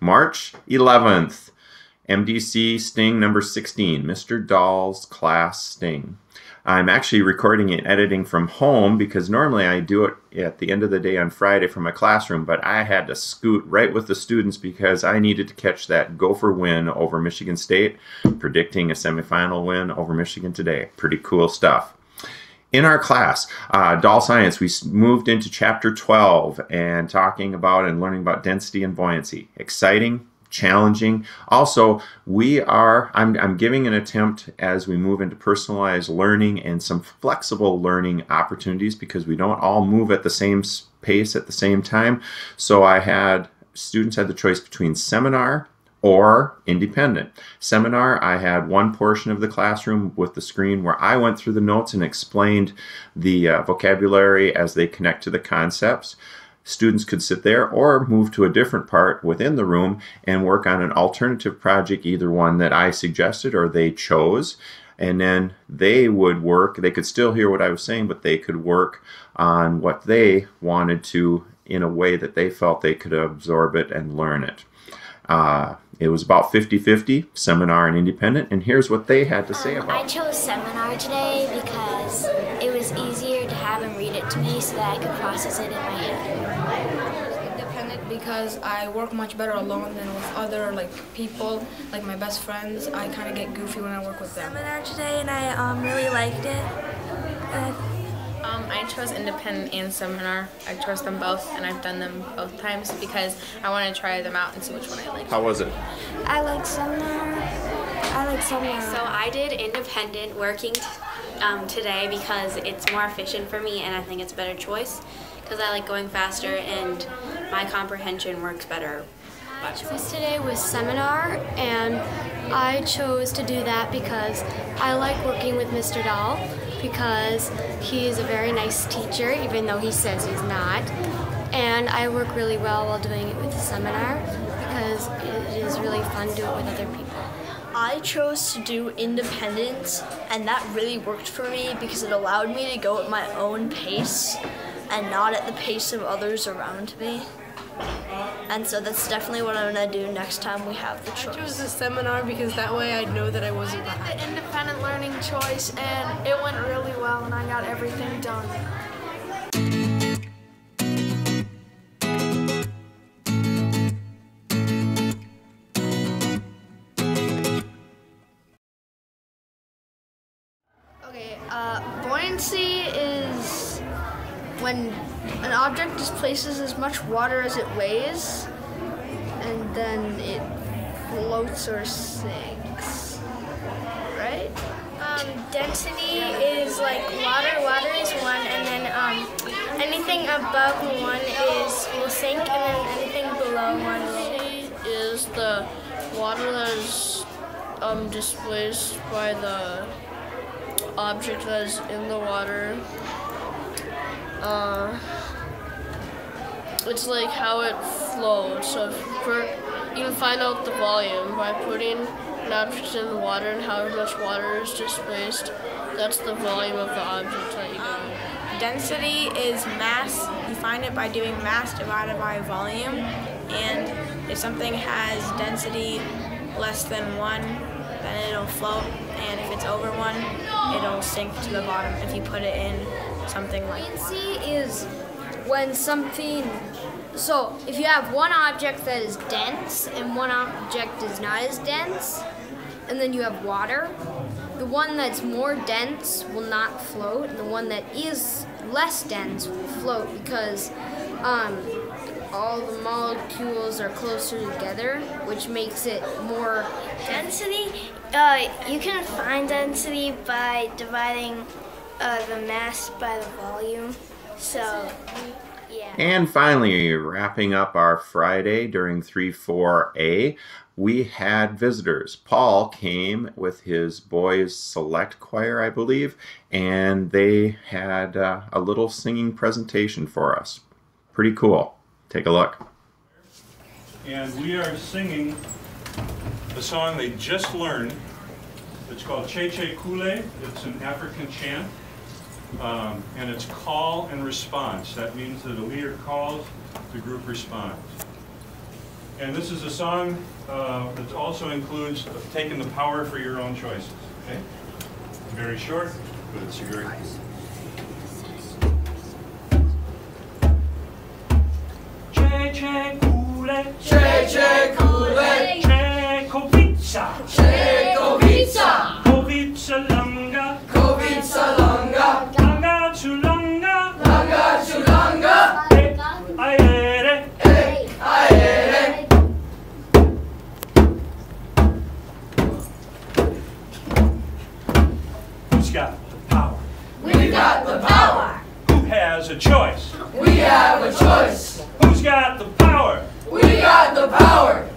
March 11th, MDC Sting number 16, Mr. Dahl's class Sting. I'm actually recording and editing from home because normally I do it at the end of the day on Friday from my classroom, but I had to scoot right with the students because I needed to catch that Gopher win over Michigan State, predicting a semifinal win over Michigan today. Pretty cool stuff. In our class, Dahl Science, we moved into chapter 12 and talking about and learning about density and buoyancy. Exciting, challenging. Also, I'm giving an attempt as we move into personalized learning and some flexible learning opportunities because we don't all move at the same pace at the same time. So students had the choice between seminar or independent. Seminar, I had one portion of the classroom with the screen where I went through the notes and explained the vocabulary as they connect to the concepts. Students could sit there or move to a different part within the room and work on an alternative project, either one that I suggested or they chose. And then they could still hear what I was saying, but they could work on what they wanted to in a way that they felt they could absorb it and learn it. It was about 50-50, seminar and independent, and here's what they had to say about it. I chose seminar today because it was easier to have them read it to me so that I could process it in my head. Independent because I work much better alone than with other people, like my best friends. I kind of get goofy when I work with them. Seminar today, and I really liked it. I chose independent and seminar. I chose them both, and I've done them both times because I want to try them out and see which one I like. How was it? I like seminar. So I did independent working today because it's more efficient for me, and I think it's a better choice because I like going faster and my comprehension works better. My choice today was seminar, and I chose to do that because I like working with Mr. Dahl because he is a very nice teacher, even though he says he's not. And I work really well while doing it with the seminar because it is really fun to do it with other people. I chose to do independent, and that really worked for me because it allowed me to go at my own pace and not at the pace of others around me. And so that's definitely what I'm going to do next time we have the choice. I chose the seminar because that way I'd know that I wasn't behind. The independent learning choice, and it went really well, and I got everything done. Okay, buoyancy is when an object displaces as much water as it weighs, and then it floats or sinks, right? Density is like water. Water is one, and then anything above one will sink, and then anything below one will. Density is the water that is displaced by the object that is in the water. It's like how it flows. So you can find out the volume by putting an object in the water and however much water is displaced. That's the volume of the object that you get. Density is mass. You find it by doing mass divided by volume. And if something has density less than 1, then it'll float. And if it's over 1, it'll sink to the bottom if you put it in something like water. Buoyancy is when something, so if you have one object that is dense and one object is not as dense, and then you have water, the one that's more dense will not float, and the one that is less dense will float because all the molecules are closer together, which makes it more Density, you can find density by dividing the mass by the volume. So, yeah. And finally, wrapping up our Friday during 3-4A, we had visitors. Paul came with his boys' select choir, I believe, and they had a little singing presentation for us. Pretty cool. Take a look. And we are singing a song they just learned. It's called Che Che Kule. It's an African chant. And it's call and response. That means that a leader calls, the group responds. And this is a song that also includes taking the power for your own choices. Okay? Very short, but it's very cool. Che kule, che kule, Czekowica, Czekowica, Kowica langa, Kowica langa, langa to langa, langa to langa, aere, aere. Who's got the power? We got the power. Who has a choice? We have a choice. Who's got the power? We got the power.